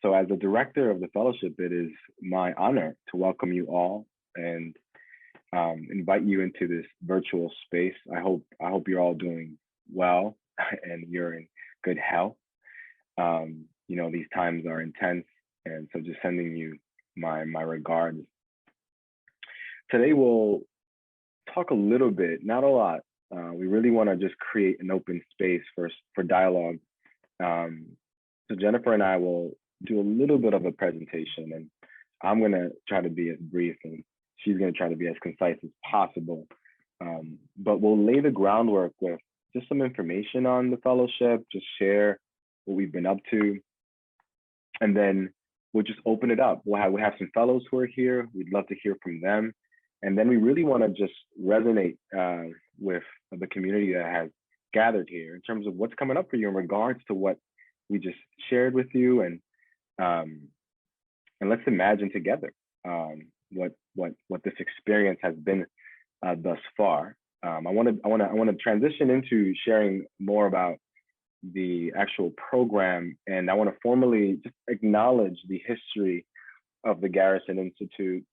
So as the director of the fellowship, it is my honor to welcome you all and invite you into this virtual space. I hope you're all doing well and you're in good health. These times are intense, and so just sending you my regards. Today we'll talk a little bit, not a lot. We really want to just create an open space for dialogue. So Jennifer and I will do a little bit of a presentation, and I'm going to try to be as brief, and she's going to try to be as concise as possible. But we'll lay the groundwork with just some information on the fellowship, just share what we've been up to, and then we'll just open it up. We have some fellows who are here. We'd love to hear from them. And then we really want to just resonate with the community that has gathered here in terms of what's coming up for you in regards to what we just shared with you, and let's imagine together what this experience has been thus far. I want to transition into sharing more about the actual program, and I want to formally just acknowledge the history of the Garrison Institute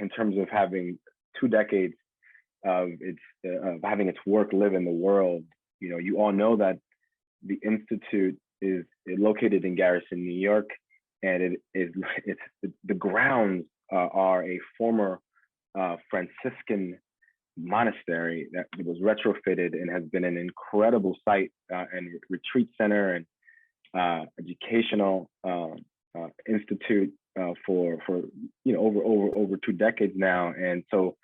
in terms of having 2 decades of having its work live in the world. You all know that the Institute is located in Garrison, New York, and the grounds are a former Franciscan monastery that was retrofitted and has been an incredible site and retreat center and educational institute for over 2 decades now. And so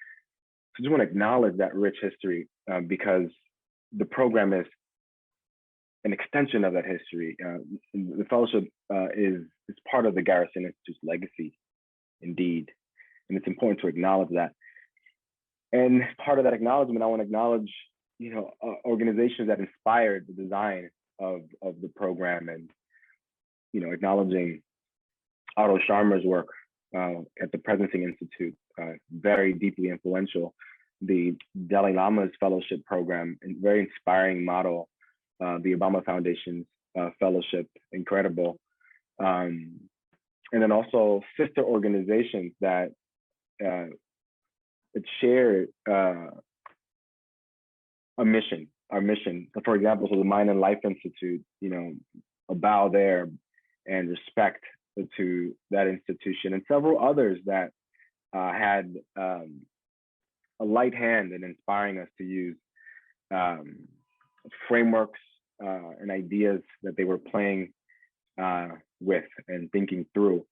I just want to acknowledge that rich history because the program is an extension of that history. The fellowship is part of the Garrison Institute's legacy, indeed, and it's important to acknowledge that. And part of that acknowledgement, I want to acknowledge, organizations that inspired the design of the program, and acknowledging Otto Scharmer's work at the Presencing Institute, very deeply influential. The Dalai Lama's fellowship program, and very inspiring model. The Obama Foundation's fellowship, incredible. And then also sister organizations that share our mission. For example, so the Mind and Life Institute, a bow there and respect to that institution, and several others that had a light hand in inspiring us to use frameworks and ideas that they were playing with and thinking through.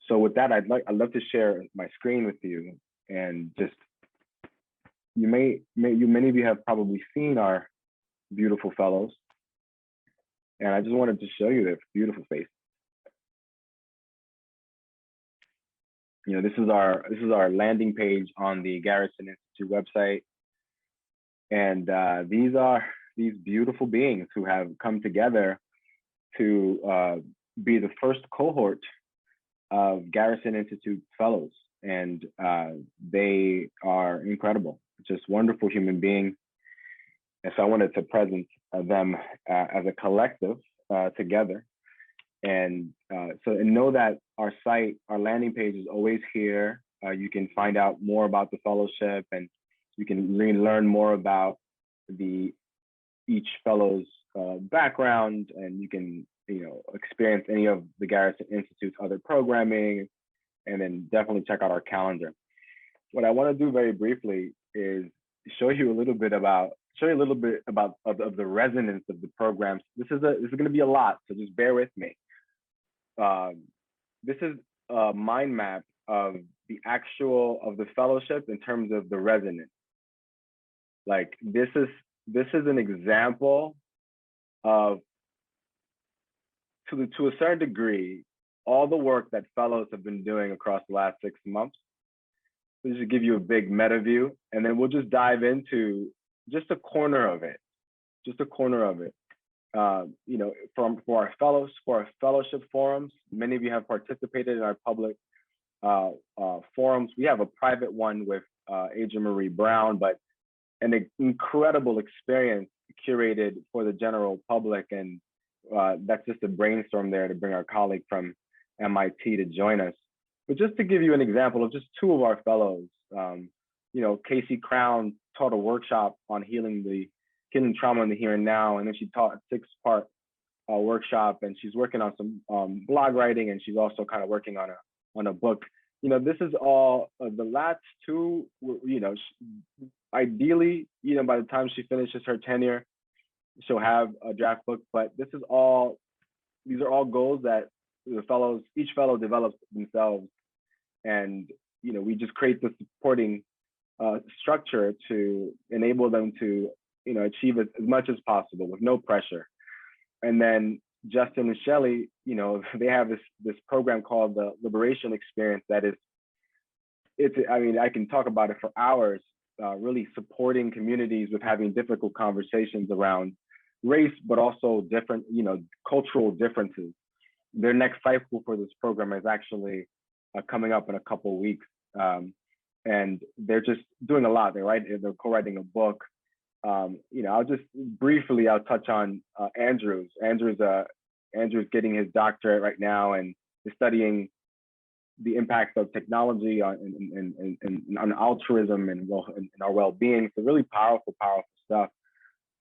So with that, I'd love to share my screen with you, and just many of you have probably seen our beautiful fellows, and I just wanted to show you their beautiful face. This is our landing page on the Garrison Institute website, and these beautiful beings who have come together to be the first cohort of Garrison Institute fellows, and they are incredible, just wonderful human beings. And so I wanted to present them as a collective together. And know that our site, our landing page is always here. You can find out more about the fellowship, and you can learn more about each fellow's background, and you can experience any of the Garrison Institute's other programming, and then definitely check out our calendar. What I want to do very briefly is show you a little bit about the resonance of the programs. This is going to be a lot, so just bear with me. This is a mind map of the fellowship in terms of the resonance. Like this is an example of, to a certain degree, all the work that fellows have been doing across the last 6 months. So just to give you a big meta view, and then we'll just dive into just a corner of it. For our fellows, for our fellowship forums, many of you have participated in our public forums. We have a private one with Aja Marie Brown, but an incredible experience curated for the general public. And that's just a brainstorm there to bring our colleague from MIT to join us. But just to give you an example of just two of our fellows, Casey Crown taught a workshop on healing trauma in the here and now, and then she taught a 6-part workshop, and she's working on some blog writing, and she's also kind of working on a book. This is all the last two. Ideally, by the time she finishes her tenure, she'll have a draft book. But these are all goals that each fellow develops themselves, and we just create the supporting structure to enable them to achieve as much as possible with no pressure. And then Justin and Shelley, they have this program called the Liberation Experience that I can talk about it for hours, really supporting communities with having difficult conversations around race, but also different, cultural differences. Their next cycle for this program is actually coming up in a couple of weeks. And they're just doing a lot. They're co-writing a book. I'll touch on Andrew's. Andrew's getting his doctorate right now and is studying the impact of technology on altruism and our well-being. So really powerful stuff.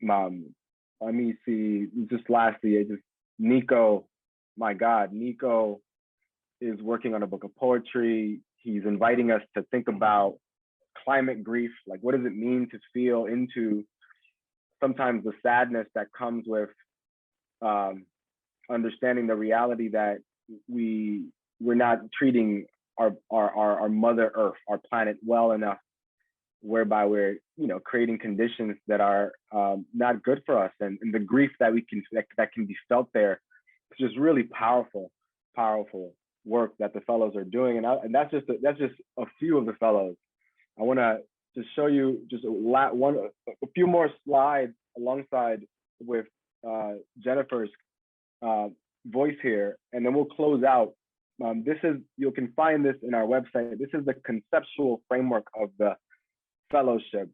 Let me see. Just lastly, Nico. My God, Nico is working on a book of poetry. He's inviting us to think about climate grief. Like, what does it mean to feel into sometimes the sadness that comes with understanding the reality that we're not treating our Mother Earth, our planet, well enough, whereby we're creating conditions that are not good for us, and the grief that can be felt there. It's just really powerful work that the fellows are doing, and that's just a few of the fellows. I want to just show you just a few more slides alongside with Jennifer's voice here, and then we'll close out. You can find this in our website. This is the conceptual framework of the fellowship,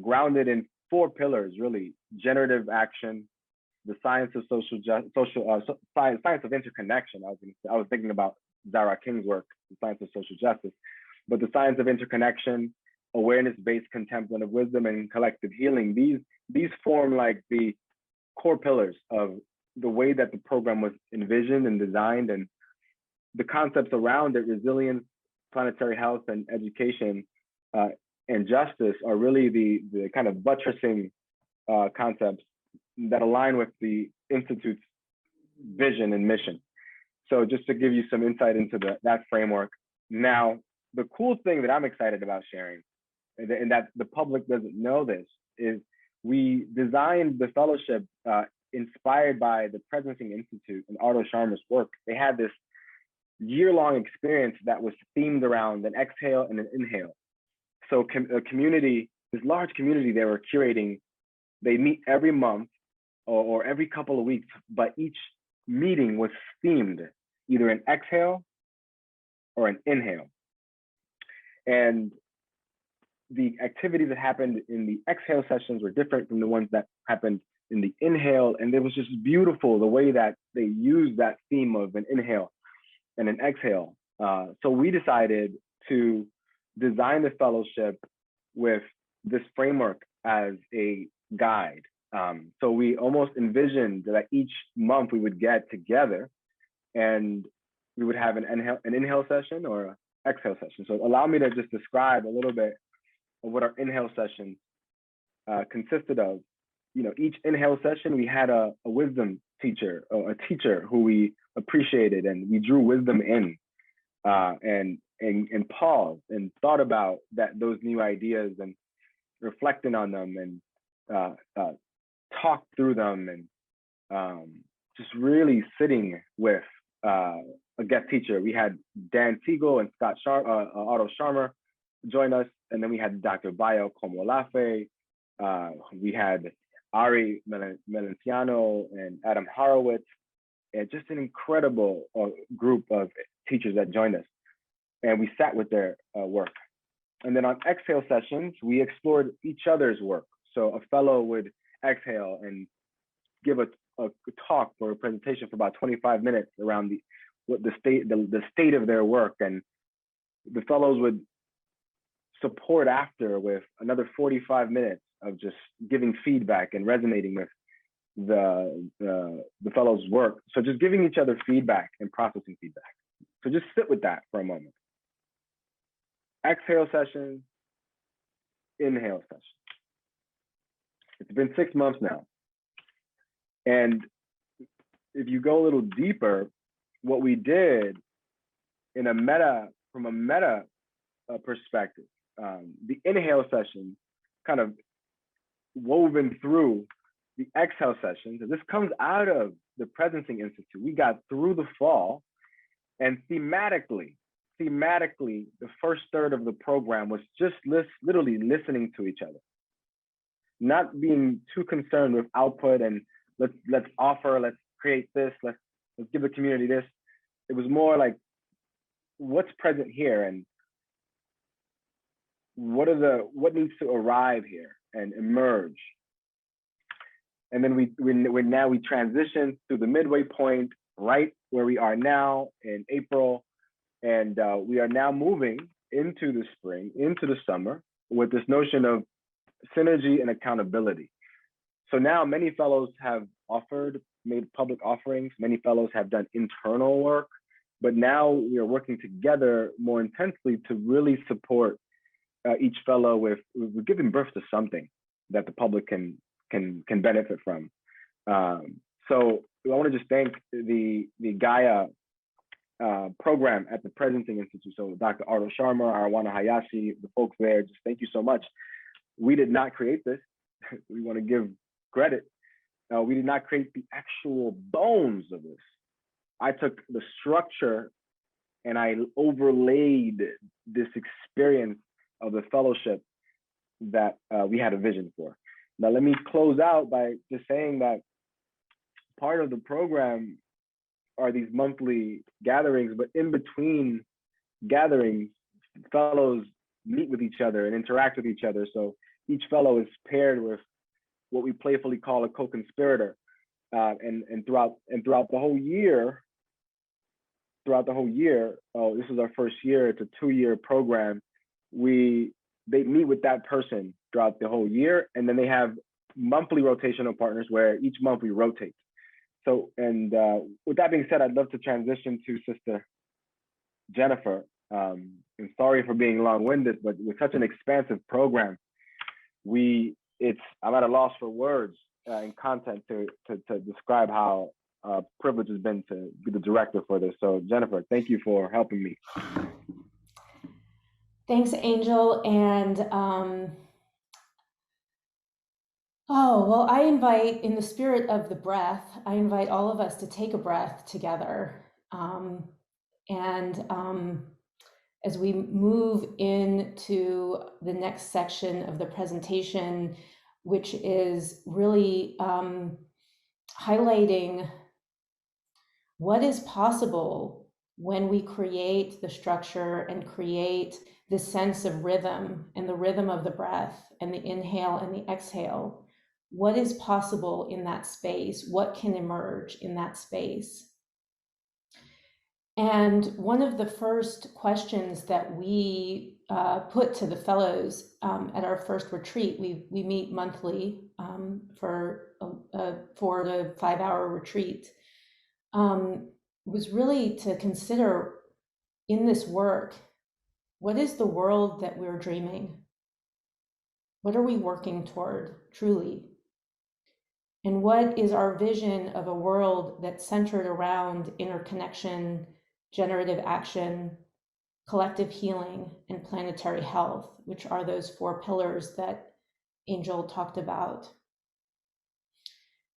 grounded in 4 pillars, really: generative action, the science of science of interconnection. I was thinking about Zara King's work, the science of social justice, but the science of interconnection, awareness-based contemplative wisdom, and collective healing. These form like the core pillars of the way that the program was envisioned and designed, and the concepts around it: resilience, planetary health, and education, and justice are really the kind of buttressing concepts that align with the Institute's vision and mission. So just to give you some insight into that framework. Now, the cool thing that I'm excited about sharing, and that the public doesn't know this, is we designed the fellowship inspired by the Presencing Institute and Otto Scharmer's work. They had this year-long experience that was themed around an exhale and an inhale. So this large community they were curating, they meet every month or every couple of weeks, but each meeting was themed either an exhale or an inhale. And the activities that happened in the exhale sessions were different from the ones that happened in the inhale. And it was just beautiful the way that they used that theme of an inhale and an exhale. So we decided to design the fellowship with this framework as a guide. So we almost envisioned that each month we would get together and we would have an inhale session or an exhale session. So allow me to just describe a little bit of what our inhale sessions consisted of. Each inhale session, we had a wisdom teacher, or a teacher who we appreciated, and we drew wisdom in and paused and thought about those new ideas and reflecting on them and talked through them, and just really sitting with a guest teacher. We had Dan Siegel and Otto Scharmer join us, and then we had Dr. Bayo Komolafe. We had Ari Melenciano and Adam Horowitz, and just an incredible group of teachers that joined us. And we sat with their work. And then on exhale sessions, we explored each other's work. So a fellow would exhale and give a talk or a presentation for about 25 minutes around what the state of their work, and the fellows would support after with another 45 minutes of just giving feedback and resonating with the fellows' work. So just giving each other feedback and processing feedback. So just sit with that for a moment. Exhale session, inhale session. It's been 6 months now. And if you go a little deeper, what we did from a meta perspective, the inhale session kind of woven through the exhale sessions. This comes out of the Presencing Institute. We got through the fall, and thematically, the first third of the program was just literally listening to each other, not being too concerned with output and let's offer, let's create this, let's give the community this. It was more like, what's present here, and what needs to arrive here and emerge. And then we transitioned to the midway point, right where we are now in April, and we are now moving into the spring, into the summer, with this notion of synergy and accountability. So now many fellows have made public offerings. Many fellows have done internal work, but now we are working together more intensely to really support each fellow with giving birth to something that the public can benefit from. So I want to just thank the Gaia program at the Presencing Institute. So Dr. Ardo Sharma, Arwana Hayashi, the folks there, just thank you so much. We did not create this. We want to give credit. We did not create the actual bones of this. I took the structure and I overlaid this experience of the fellowship that we had a vision for. Now, let me close out by just saying that part of the program are these monthly gatherings, but in between gatherings, fellows meet with each other and interact with each other. So each fellow is paired with what we playfully call a co-conspirator. And throughout the whole year, this is our first year, it's a 2-year program, they meet with that person throughout the whole year, and then they have monthly rotational partners where each month we rotate. So, and with that being said, I'd love to transition to Sister Jennifer. And sorry for being long-winded, but with such an expansive program, I'm at a loss for words and content to describe how privileged it's been to be the director for this. So Jennifer, thank you for helping me. Thanks, Angel. And I invite, in the spirit of the breath, I invite all of us to take a breath together. As we move into the next section of the presentation, which is really highlighting what is possible when we create the structure and create this sense of rhythm and the rhythm of the breath and the inhale and the exhale. What is possible in that space? What can emerge in that space? And one of the first questions that we put to the fellows at our first retreat, we meet monthly for a 4 to 5 hour retreat, was really to consider in this work, what is the world that we're dreaming? What are we working toward truly? And what is our vision of a world that's centered around interconnection, generative action, collective healing, and planetary health, which are those 4 pillars that Angel talked about?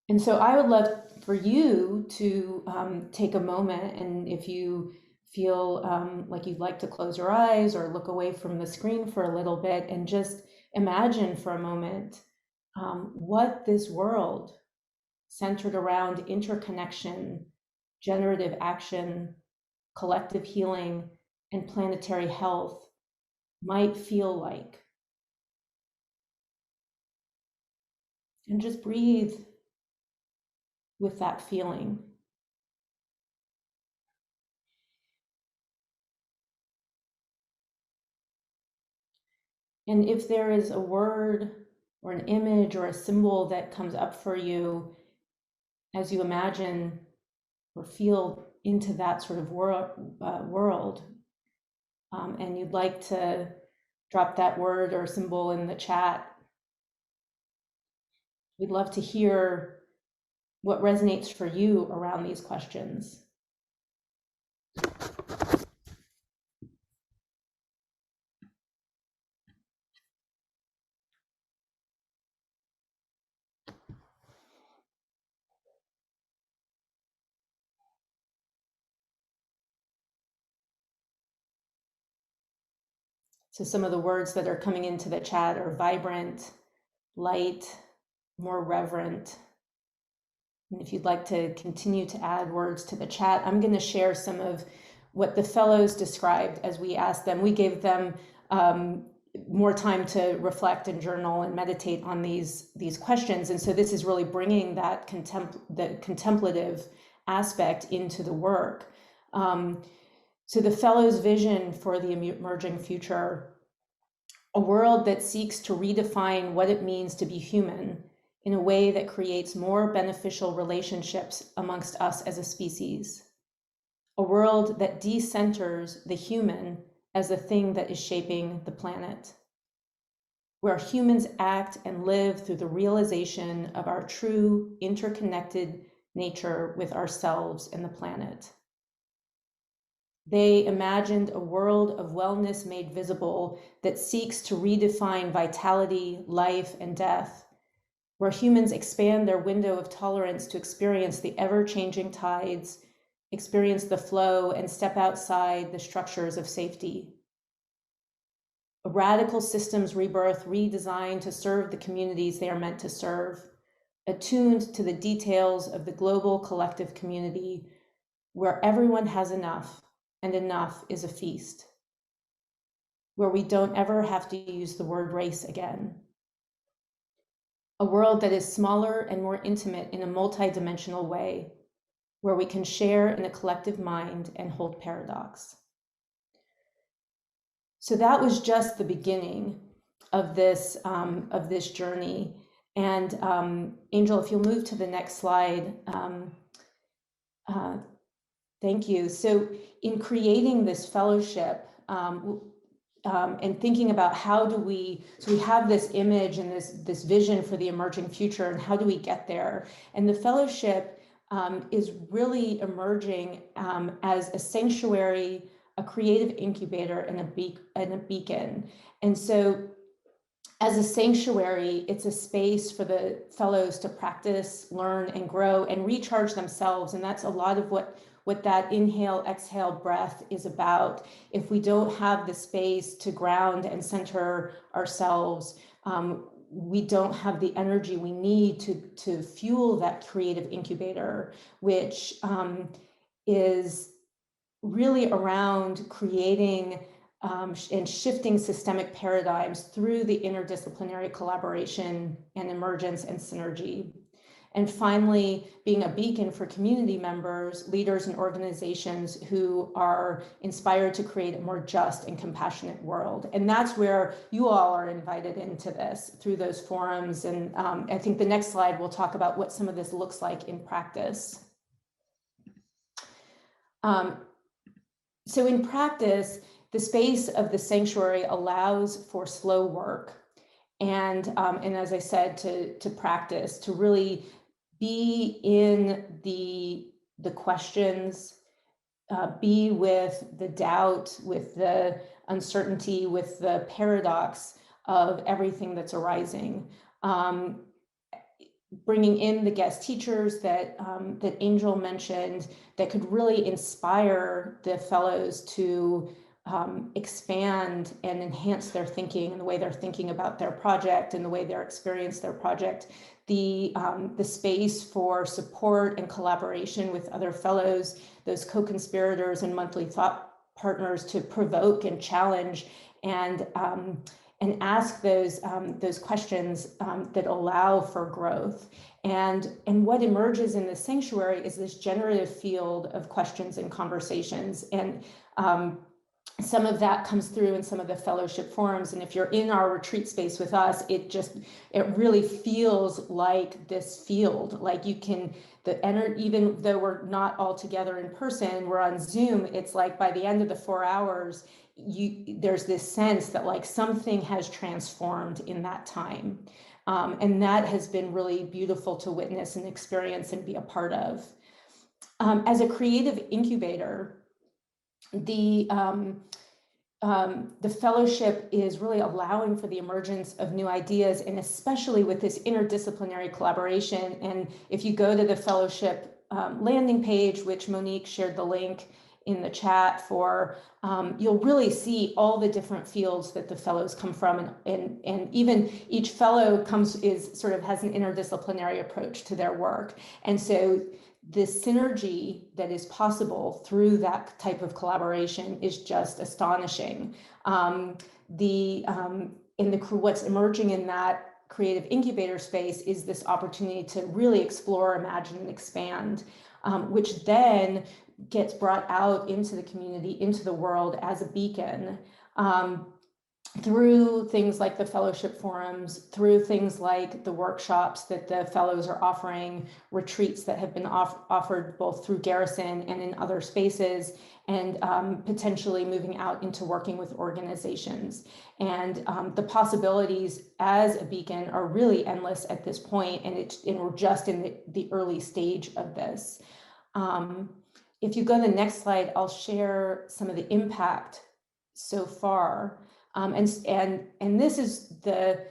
And so I would love for you to take a moment, and if you feel like you'd like to close your eyes or look away from the screen for a little bit and just imagine for a moment what this world centered around interconnection, generative action, collective healing, and planetary health might feel like. And just breathe with that feeling. And if there is a word or an image or a symbol that comes up for you as you imagine or feel into that sort of world, and you'd like to drop that word or symbol in the chat, we'd love to hear what resonates for you around these questions. So some of the words that are coming into the chat are vibrant, light, more reverent. And if you'd like to continue to add words to the chat, I'm going to share some of what the fellows described as we asked them. We gave them more time to reflect and journal and meditate on these questions. And so this is really bringing that contemplative aspect into the work. So the fellows' vision for the emerging future, a world that seeks to redefine what it means to be human in a way that creates more beneficial relationships amongst us as a species. A world that decenters the human as the thing that is shaping the planet, where humans act and live through the realization of our true interconnected nature with ourselves and the planet. They imagined a world of wellness made visible that seeks to redefine vitality, life, and death, where humans expand their window of tolerance to experience the ever-changing tides, experience the flow, and step outside the structures of safety. A radical systems rebirth redesigned to serve the communities they are meant to serve, attuned to the details of the global collective community, where everyone has enough, and enough is a feast, where we don't ever have to use the word race again. A world that is smaller and more intimate in a multidimensional way, where we can share in a collective mind and hold paradox. So that was just the beginning of this journey. And Angel, if you'll move to the next slide. Thank you. So in creating this fellowship and thinking about how do we, so we have this image and this vision for the emerging future, and how do we get there? And the fellowship is really emerging as a sanctuary, a creative incubator, and a beacon. And so as a sanctuary, it's a space for the fellows to practice, learn, and grow, and recharge themselves. And that's a lot of what that inhale, exhale breath is about. If we don't have the space to ground and center ourselves, we don't have the energy we need to fuel that creative incubator, which is really around creating and shifting systemic paradigms through the interdisciplinary collaboration and emergence and synergy. And finally, being a beacon for community members, leaders, and organizations who are inspired to create a more just and compassionate world. And that's where you all are invited into this through those forums. And I think the next slide will talk about what some of this looks like in practice. So in practice, the space of the sanctuary allows for slow work. And as I said, to practice, to really be in the questions, be with the doubt, with the uncertainty, with the paradox of everything that's arising. Bringing in the guest teachers that Angel mentioned that could really inspire the fellows to expand and enhance their thinking and the way they're thinking about their project and the way they're experiencing their project. The space for support and collaboration with other fellows, those co-conspirators and monthly thought partners to provoke and challenge and ask those questions that allow for growth. And what emerges in the sanctuary is this generative field of questions and conversations. And some of that comes through in some of the fellowship forums. And if you're in our retreat space with us, it really feels like this field, like you can, even though we're not all together in person, we're on Zoom, it's like by the end of the 4 hours, there's this sense that like something has transformed in that time. And that has been really beautiful to witness and experience and be a part of. As a creative incubator, the fellowship is really allowing for the emergence of new ideas, and especially with this interdisciplinary collaboration. And if you go to the fellowship landing page, which Monique shared the link in the chat for, you'll really see all the different fields that the fellows come from, and even each fellow has an interdisciplinary approach to their work. And so the synergy that is possible through that type of collaboration is just astonishing. What's emerging in that creative incubator space is this opportunity to really explore, imagine, and expand, which then gets brought out into the community, into the world as a beacon. Through things like the fellowship forums, through things like the workshops that the fellows are offering, retreats that have been offered both through Garrison and in other spaces, and potentially moving out into working with organizations. And the possibilities as a beacon are really endless at this point, and we're just in the early stage of this. If you go to the next slide, I'll share some of the impact so far. And this is the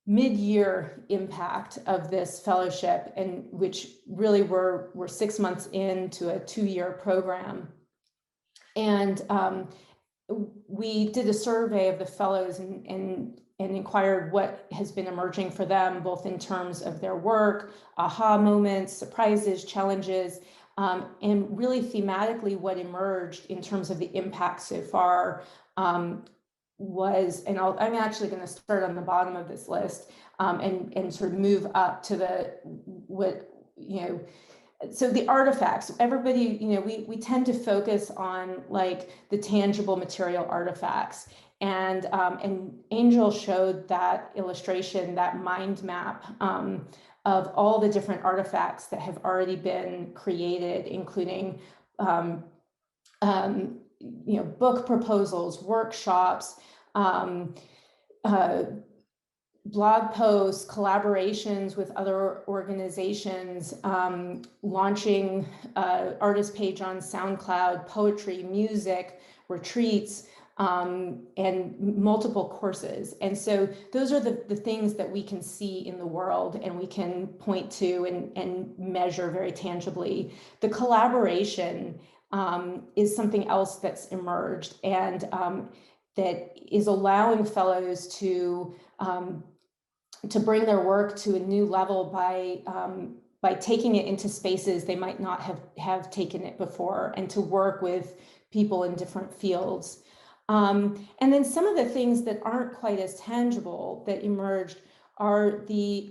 mid-year impact of this fellowship, and which really we're 6 months into a 2-year program. And we did a survey of the fellows and inquired what has been emerging for them, both in terms of their work, aha moments, surprises, challenges, and really thematically what emerged in terms of the impact so far was, and I'm actually going to start on the bottom of this list and sort of move up to so the artifacts. Everybody, we tend to focus on like the tangible material artifacts, and Angel showed that illustration, that mind map of all the different artifacts that have already been created, including book proposals, workshops, blog posts, collaborations with other organizations, launching artist page on SoundCloud, poetry, music, retreats, and multiple courses. And so those are the things that we can see in the world and we can point to and measure very tangibly. The collaboration is something else that's emerged, and that is allowing fellows to bring their work to a new level by taking it into spaces they might not have taken it before, and to work with people in different fields. And then some of the things that aren't quite as tangible that emerged are the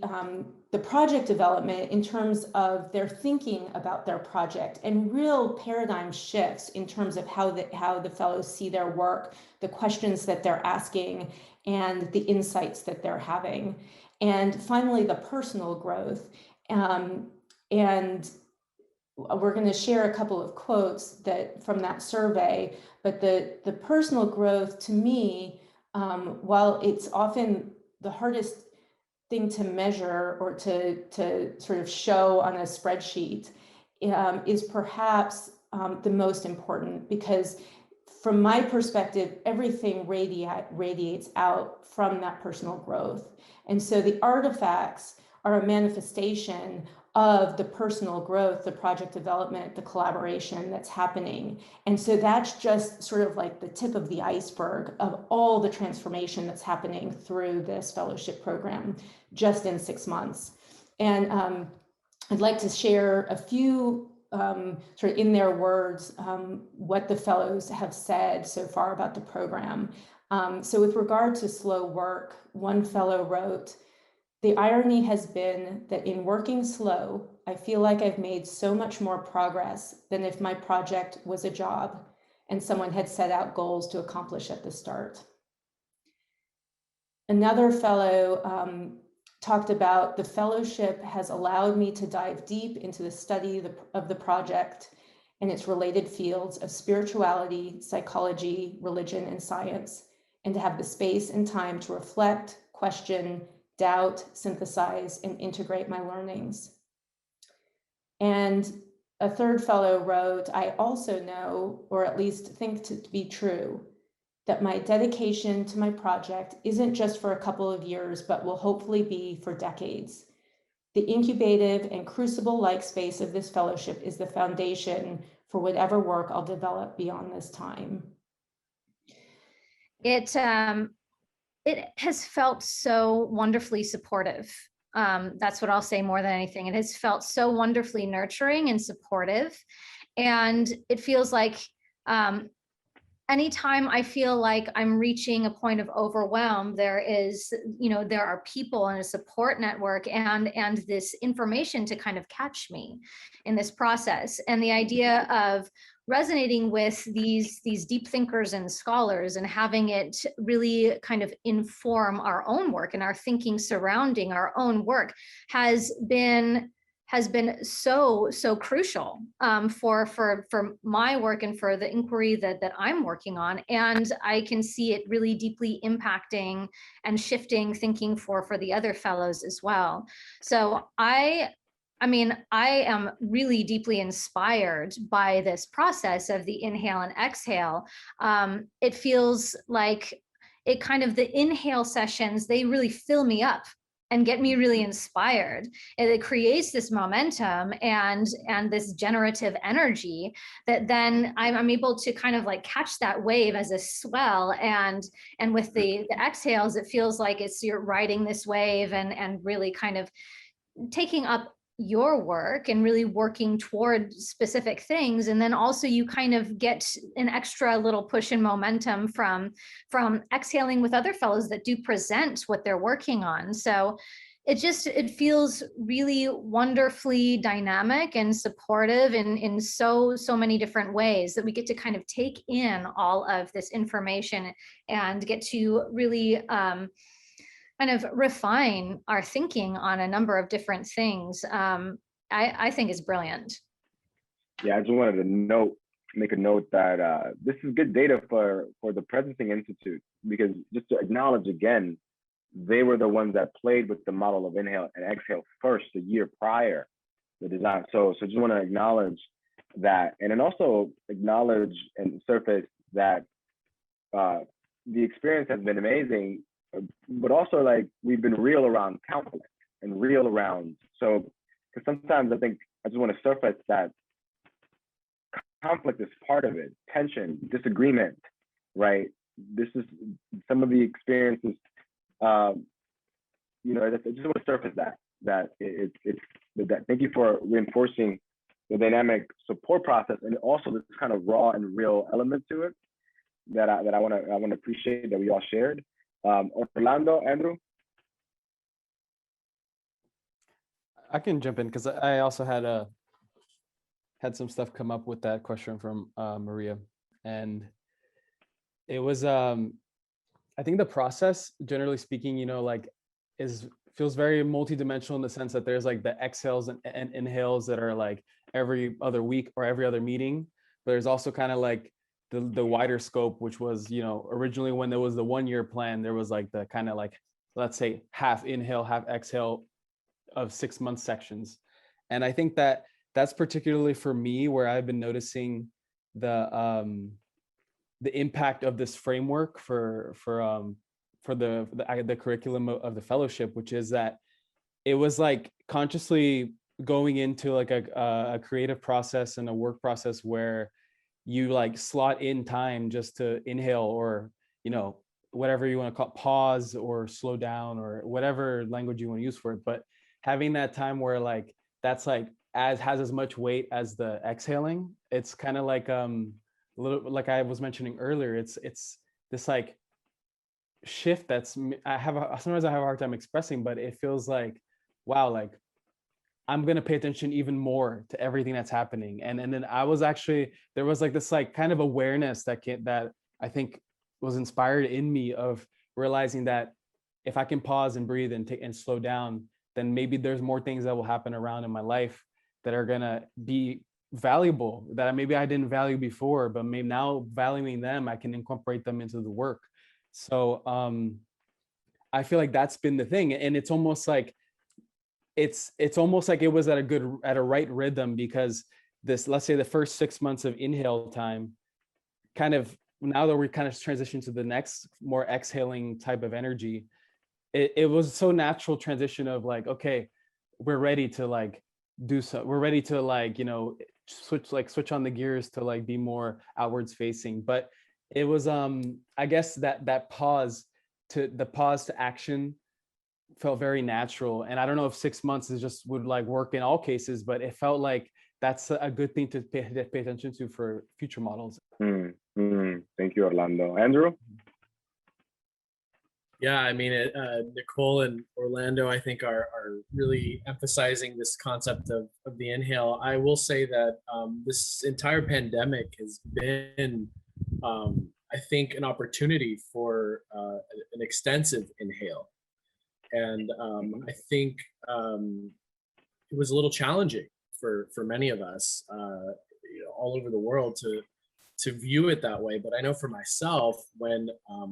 project development in terms of their thinking about their project, and real paradigm shifts in terms of how the fellows see their work, the questions that they're asking, and the insights that they're having. And finally, the personal growth. And we're going to share a couple of quotes from that survey, but the personal growth, to me, while it's often the hardest thing to measure or to sort of show on a spreadsheet, is perhaps the most important, because from my perspective, everything radiates out from that personal growth. And so the artifacts are a manifestation of the personal growth, the project development, the collaboration that's happening. And so that's just sort of like the tip of the iceberg of all the transformation that's happening through this fellowship program just in 6 months. And I'd like to share a few sort of in their words, what the fellows have said so far about the program. So with regard to slow work, one fellow wrote, "The irony has been that in working slow, I feel like I've made so much more progress than if my project was a job. and someone had set out goals to accomplish at the start. Another fellow talked about the fellowship has allowed me to dive deep into the study of the project and its related fields of spirituality, psychology, religion, and science, and to have the space and time to reflect, question, doubt, synthesize, and integrate my learnings. And a third fellow wrote, I also know, or at least think to be true, that my dedication to my project isn't just for a couple of years, but will hopefully be for decades. The incubative and crucible-like space of this fellowship is the foundation for whatever work I'll develop beyond this time. It has felt so wonderfully supportive. That's what I'll say more than anything. It has felt so wonderfully nurturing and supportive. And it feels like anytime I feel like I'm reaching a point of overwhelm, there are people in a support network and this information to kind of catch me in this process. And the idea of resonating with these deep thinkers and scholars and having it really kind of inform our own work and our thinking surrounding our own work has been so crucial for my work and for the inquiry that I'm working on. And I can see it really deeply impacting and shifting thinking for the other fellows as well. So I am really deeply inspired by this process of the inhale and exhale. It feels like the inhale sessions, they really fill me up and get me really inspired. And it creates this momentum and this generative energy that then I'm able to kind of like catch that wave as a swell. And with the exhales, it feels like you're riding this wave and really kind of taking up your work and really working toward specific things. And then also you kind of get an extra little push and momentum from exhaling with other fellows that do present what they're working on. So it feels really wonderfully dynamic and supportive in so many different ways that we get to kind of take in all of this information and get to really kind of refine our thinking on a number of different things. I think is brilliant. Yeah, I just wanted to make a note that this is good data for the Presencing Institute, because just to acknowledge again, they were the ones that played with the model of inhale and exhale first a year prior the design. So just want to acknowledge that, and then also acknowledge and surface that the experience has been amazing, but also like we've been real around conflict and real around, so because sometimes I think I just want to surface that conflict is part of it, tension, disagreement, right? This is some of the experiences, I just want to surface that thank you for reinforcing the dynamic support process, and also this kind of raw and real element to it that I want to appreciate that we all shared. Orlando, Andrew? I can jump in because I also had some stuff come up with that question from Maria, and it was I think the process, generally speaking, feels very multidimensional in the sense that there's like the exhales and inhales that are like every other week or every other meeting, but there's also kind of like the wider scope, which was, originally when there was the 1 year plan, there was like the kind of like, let's say half inhale, half exhale of 6 month sections. And I think that that's particularly for me where I've been noticing the impact of this framework for the curriculum of the fellowship, which is that it was like consciously going into like a creative process and a work process where you like slot in time just to inhale, or whatever you want to call it, pause or slow down or whatever language you want to use for it, but having that time where like that's like has as much weight as the exhaling. It's kind of like a little, like I was mentioning earlier, it's this like shift that's sometimes I have a hard time expressing, but it feels like, wow, like I'm going to pay attention even more to everything that's happening. And then I was actually, there was like this like kind of awareness that I think was inspired in me of realizing that if I can pause and breathe and take and slow down, then maybe there's more things that will happen around in my life that are going to be valuable that maybe I didn't value before, but maybe now valuing them, I can incorporate them into the work. So I feel like that's been the thing. And it's almost like, it's almost like it was at a right rhythm, because this, let's say the first 6 months of inhale time, kind of now that we're kind of transitioned to the next more exhaling type of energy, it was so natural transition of like, okay, we're ready to like do so, we're ready to like, switch on the gears to like be more outwards facing. But it was I guess that pause to action felt very natural. And I don't know if 6 months is just would like work in all cases, but it felt like that's a good thing to pay attention to for future models. Thank you, Orlando. Andrew? Yeah, I mean, Nicole and Orlando, I think, are really emphasizing this concept of the inhale. I will say that this entire pandemic has been, I think, an opportunity for an extensive inhale. And I think it was a little challenging for many of us, all over the world to view it that way. But I know for myself, when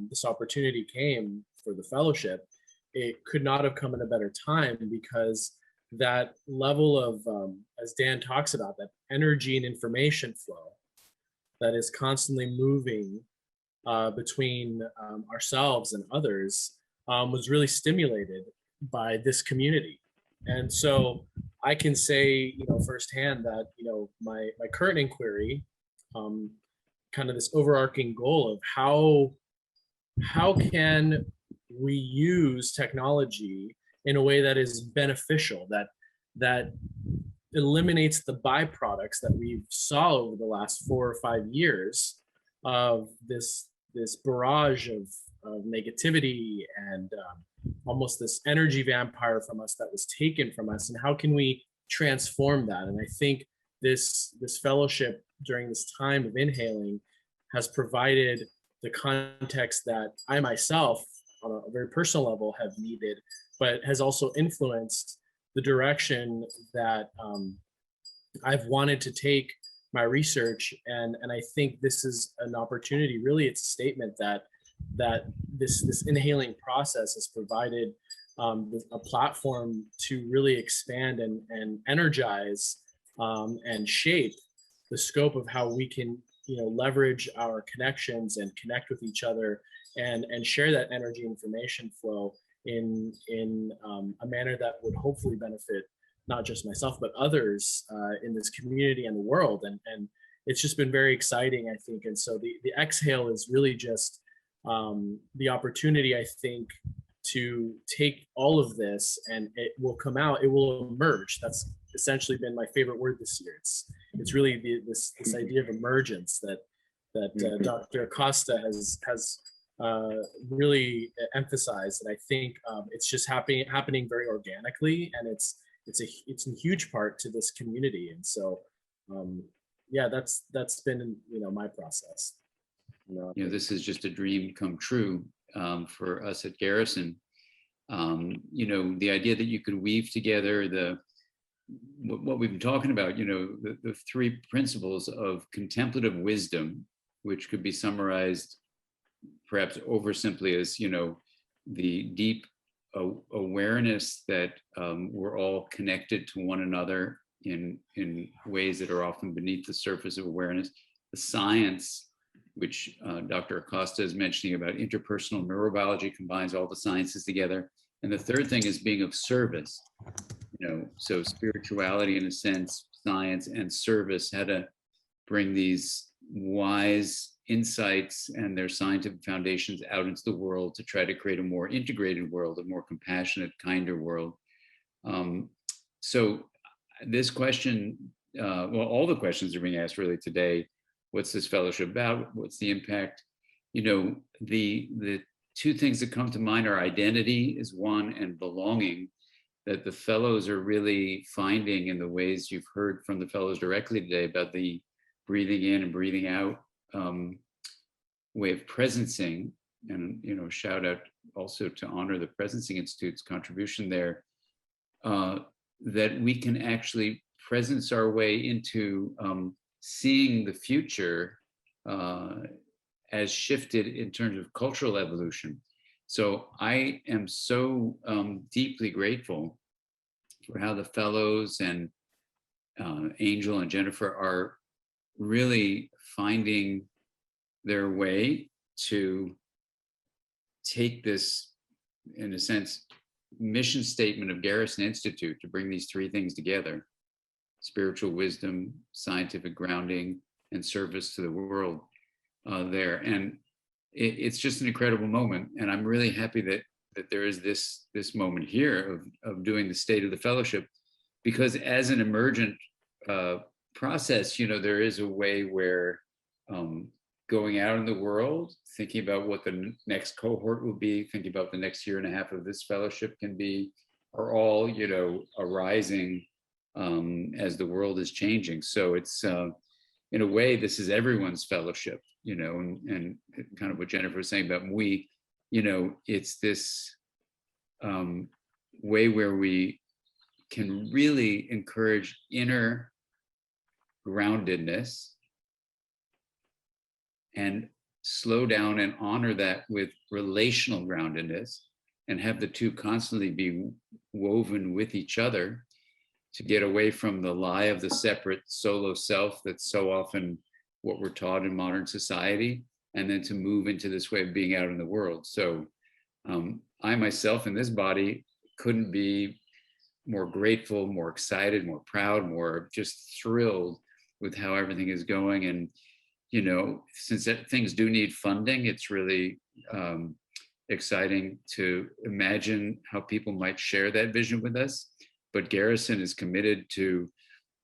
this opportunity came for the fellowship, it could not have come at a better time, because that level of, as Dan talks about, that energy and information flow that is constantly moving between ourselves and others was really stimulated by this community. And so I can say, firsthand that, my current inquiry, kind of this overarching goal of how can we use technology in a way that is beneficial, that eliminates the byproducts that we saw over the last 4 or 5 years of this barrage of negativity and almost this energy vampire from us that was taken from us, and how can we transform that? And I think this fellowship during this time of inhaling has provided the context that I myself, on a very personal level, have needed, but has also influenced the direction that I've wanted to take my research. And I think this is an opportunity, really it's a statement that this inhaling process has provided a platform to really expand and energize and shape the scope of how we can leverage our connections and connect with each other and share that energy information flow in a manner that would hopefully benefit not just myself but others in this community and the world. And it's just been very exciting, I think. And so the exhale is really just the opportunity, I think, to take all of this, and it will come out, it will emerge. That's essentially been my favorite word this year. It's really this idea of emergence that Dr. Acosta has really emphasized. And I think it's just happening very organically, and it's a huge part to this community. And so yeah, that's been my process. This is just a dream come true for us at Garrison. The idea that you could weave together what we've been talking about, the 3 principles of contemplative wisdom, which could be summarized perhaps oversimply as, the deep awareness that we're all connected to one another in ways that are often beneath the surface of awareness. The science, which Dr. Acosta is mentioning about interpersonal neurobiology, combines all the sciences together. And the third thing is being of service. So spirituality, in a sense, science and service, how to bring these wise insights and their scientific foundations out into the world to try to create a more integrated world, a more compassionate, kinder world. So this question, all the questions are being asked really today. What's this fellowship about? What's the impact? The 2 things that come to mind are identity is one, and belonging. that the fellows are really finding in the ways you've heard from the fellows directly today about the breathing in and breathing out way of presencing. And, you know, shout out also to honor the Presencing Institute's contribution there, that we can actually presence our way into seeing the future as shifted in terms of cultural evolution. So I am so deeply grateful for how the fellows and Angel and Jennifer are really finding their way to take this, in a sense, mission statement of Garrison Institute to bring these three things together: spiritual wisdom, scientific grounding, and service to the world there. And it's just an incredible moment. And I'm really happy that there is this moment here of doing the State of the Fellowship, because as an emergent process, you know, there is a way where going out in the world, thinking about what the next cohort will be, thinking about the next year and a half of this fellowship can be, are all, you know, arising as the world is changing. So it's, in a way, this is everyone's fellowship, you know, and kind of what Jennifer was saying about we, you know, it's this way where we can really encourage inner groundedness and slow down and honor that with relational groundedness, and have the two constantly be woven with each other, to get away from the lie of the separate solo self that's so often what we're taught in modern society, and then to move into this way of being out in the world. So I myself in this body couldn't be more grateful, more excited, more proud, more just thrilled with how everything is going. And, you know, since things do need funding, it's really exciting to imagine how people might share that vision with us. But Garrison is committed to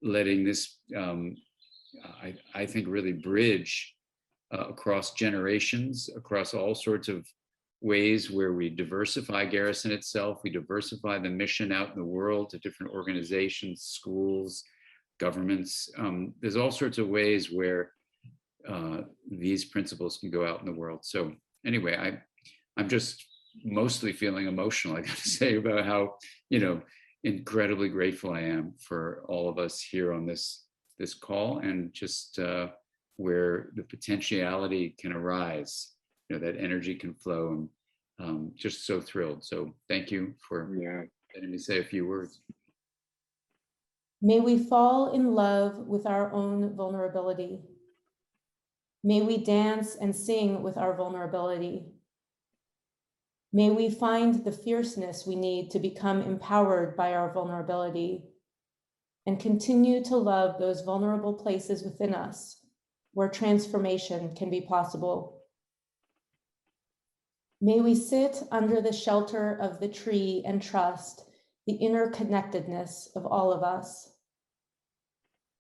letting this, I think, really bridge across generations, across all sorts of ways where we diversify Garrison itself, we diversify the mission out in the world to different organizations, schools, governments. There's all sorts of ways where these principles can go out in the world. So anyway, I'm just mostly feeling emotional, I gotta say, about how, you know, incredibly grateful I am for all of us here on this call, and just where the potentiality can arise, you know, that energy can flow, and just so thrilled. So thank you for letting me say a few words. May we fall in love with our own vulnerability. May we dance and sing with our vulnerability. May we find the fierceness we need to become empowered by our vulnerability, and continue to love those vulnerable places within us where transformation can be possible. May we sit under the shelter of the tree and trust the interconnectedness of all of us.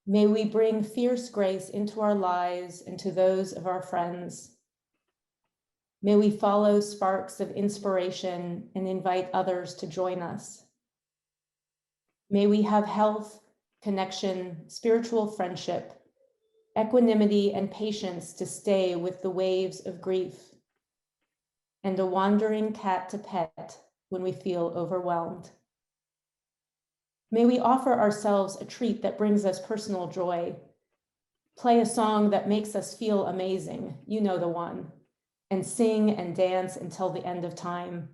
May we bring fierce grace into our lives and to those of our friends. May we follow sparks of inspiration and invite others to join us. May we have health, connection, spiritual friendship, equanimity, and patience to stay with the waves of grief, and a wandering cat to pet when we feel overwhelmed. May we offer ourselves a treat that brings us personal joy. Play a song that makes us feel amazing, you know the one, and sing and dance until the end of time.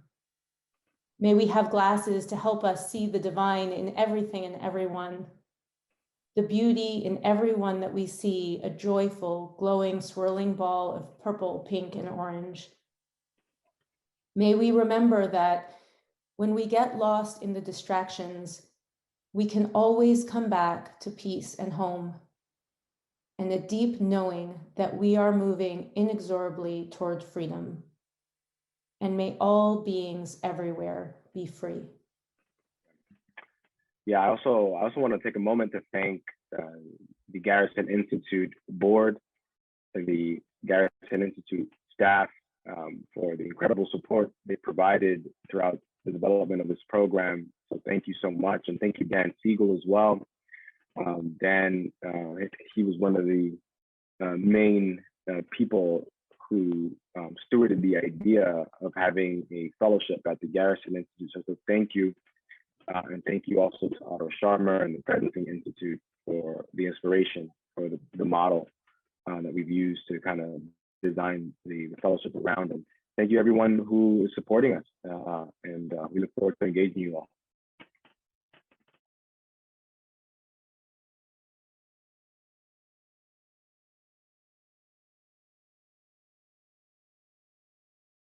May we have glasses to help us see the divine in everything and everyone, the beauty in everyone that we see, a joyful, glowing, swirling ball of purple, pink, and orange. May we remember that when we get lost in the distractions, we can always come back to peace and home, and a deep knowing that we are moving inexorably toward freedom. And may all beings everywhere be free. Yeah, I also want to take a moment to thank the Garrison Institute board, the Garrison Institute staff, for the incredible support they provided throughout the development of this program. So thank you so much. And thank you, Dan Siegel, as well. Dan, he was one of the main people who stewarded the idea of having a fellowship at the Garrison Institute. So thank you. And thank you also to Otto Scharmer and the Garrison Institute for the inspiration, for the model that we've used to kind of design the fellowship around. And thank you everyone who is supporting us. And we look forward to engaging you all.